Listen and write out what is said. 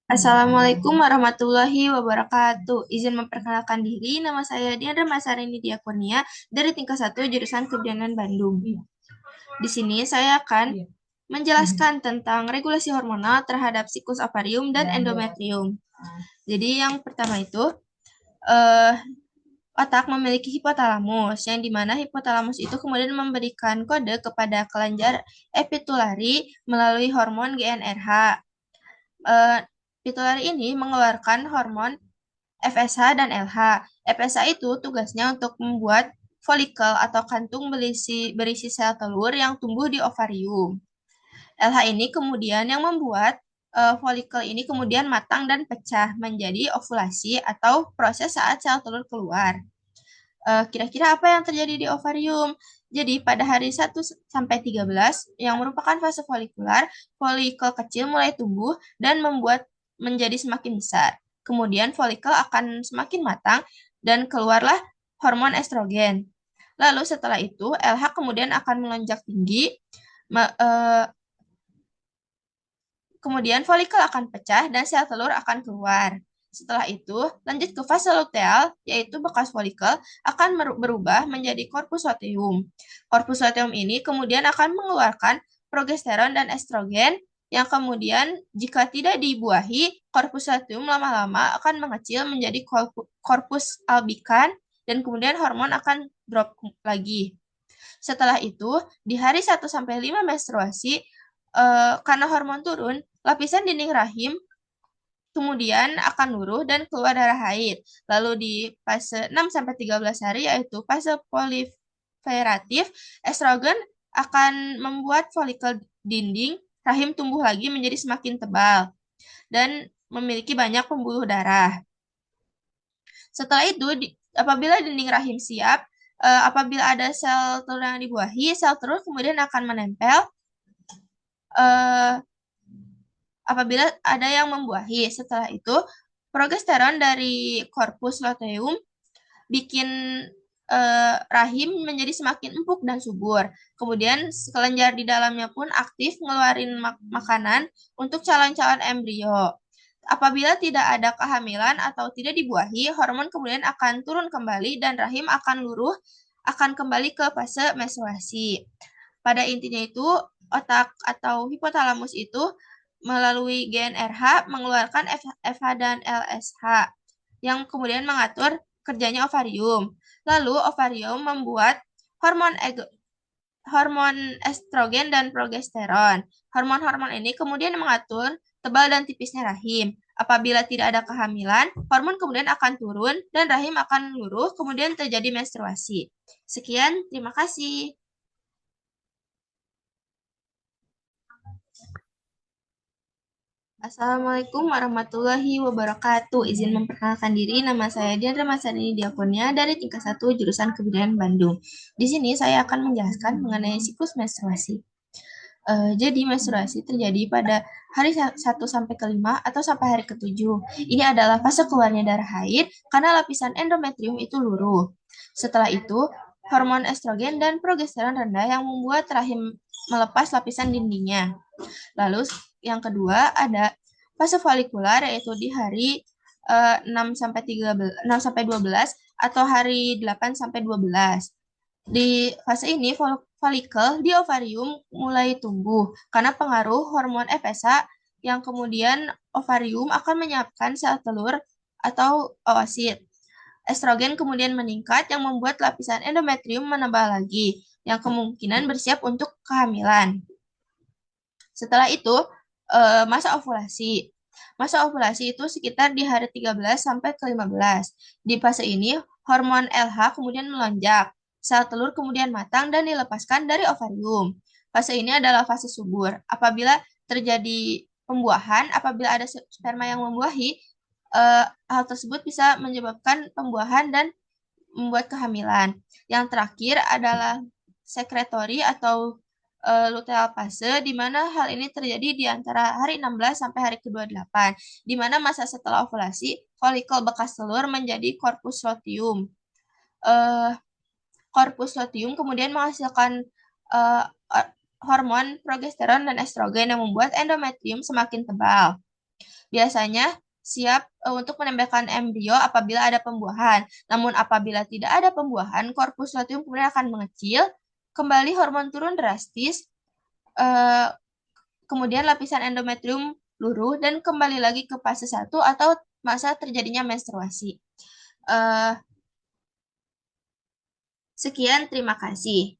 Assalamualaikum warahmatullahi wabarakatuh. Izin memperkenalkan diri, nama saya Diandra Masarini Diakonia dari tingkat 1 jurusan Kebidanan Bandung. Di sini saya akan menjelaskan tentang regulasi hormonal terhadap siklus ovarium dan endometrium. Jadi yang pertama itu, eh, otak memiliki hipotalamus, yang dimana hipotalamus itu kemudian memberikan kode kepada kelenjar epitulari melalui hormon GnRH. eh, Pituitari ini mengeluarkan hormon FSH dan LH. FSH itu tugasnya untuk membuat folikel atau kantung berisi sel telur yang tumbuh di ovarium. LH ini kemudian yang membuat folikel ini kemudian matang dan pecah menjadi ovulasi atau proses saat sel telur keluar. Kira-kira apa yang terjadi di ovarium? Jadi pada hari 1 sampai 13 yang merupakan fase folikular, folikel kecil mulai tumbuh dan membuat menjadi semakin besar. Kemudian folikel akan semakin matang dan keluarlah hormon estrogen. Lalu setelah itu LH kemudian akan melonjak tinggi, kemudian folikel akan pecah dan sel telur akan keluar. Setelah itu, lanjut ke fase luteal, yaitu bekas folikel akan berubah menjadi korpus luteum. Korpus luteum ini kemudian akan mengeluarkan progesteron dan estrogen, yang kemudian jika tidak dibuahi, korpus luteum lama-lama akan mengecil menjadi korpus albikan, dan kemudian hormon akan drop lagi. Setelah itu, di hari 1 sampai 5 menstruasi, karena hormon turun, lapisan dinding rahim kemudian akan luruh dan keluar darah haid. Lalu di fase 6 sampai 13 hari, yaitu fase proliferatif, estrogen akan membuat folikel dinding rahim tumbuh lagi menjadi semakin tebal dan memiliki banyak pembuluh darah. Setelah itu, apabila dinding rahim siap, apabila ada sel telur yang dibuahi, sel telur kemudian akan menempel eh, apabila ada yang membuahi. Setelah itu, progesteron dari korpus luteum bikin rahim menjadi semakin empuk dan subur. Kemudian kelenjar di dalamnya pun aktif ngeluarin makanan untuk calon-calon embrio. Apabila tidak ada kehamilan atau tidak dibuahi, hormon kemudian akan turun kembali dan rahim akan luruh, akan kembali ke fase menstruasi. Pada intinya itu, otak atau hipotalamus itu melalui GnRH mengeluarkan FH dan LSH yang kemudian mengatur kerjanya ovarium. Lalu ovarium membuat hormon estrogen dan progesteron. Hormon-hormon ini kemudian mengatur tebal dan tipisnya rahim. Apabila tidak ada kehamilan, hormon kemudian akan turun dan rahim akan luruh, kemudian terjadi menstruasi. Sekian, terima kasih. Assalamualaikum warahmatullahi wabarakatuh. Izin memperkenalkan diri, nama saya Diandra Masarini Diakonia dari tingkat 1 jurusan Kebidanan Bandung. Di sini saya akan menjelaskan mengenai siklus menstruasi. Jadi menstruasi terjadi pada hari 1 sampai ke 5 atau sampai hari ke-7. Ini adalah fase keluarnya darah haid karena lapisan endometrium itu luruh. Setelah itu, hormon estrogen dan progesteron rendah yang membuat rahim melepas lapisan dindingnya. Lalu yang kedua ada fase folikular, yaitu di hari 6 sampai 13, 6 sampai 12 atau hari 8 sampai 12. Di fase ini folikel di ovarium mulai tumbuh karena pengaruh hormon FSH, yang kemudian ovarium akan menyiapkan sel telur atau oosit. Estrogen kemudian meningkat yang membuat lapisan endometrium menebal lagi, yang kemungkinan bersiap untuk kehamilan. Setelah itu, masa ovulasi. Masa ovulasi itu sekitar di hari 13 sampai ke 15. Di fase ini, hormon LH kemudian melonjak. Sel telur kemudian matang dan dilepaskan dari ovarium. Fase ini adalah fase subur. Apabila terjadi pembuahan, apabila ada sperma yang membuahi, hal tersebut bisa menyebabkan pembuahan dan membuat kehamilan. Yang terakhir adalah sekretori atau luteal fase, di mana hal ini terjadi di antara hari 16 sampai hari ke-28, di mana masa setelah ovulasi, folikel bekas telur menjadi korpus luteum. Korpus luteum kemudian menghasilkan hormon progesteron dan estrogen yang membuat endometrium semakin tebal. Biasanya siap untuk menempelkan embrio apabila ada pembuahan. Namun apabila tidak ada pembuahan, korpus luteum kemudian akan mengecil, kembali hormon turun drastis, eh, kemudian lapisan endometrium luruh dan kembali lagi ke fase 1 atau masa terjadinya menstruasi. Eh, Sekian, terima kasih.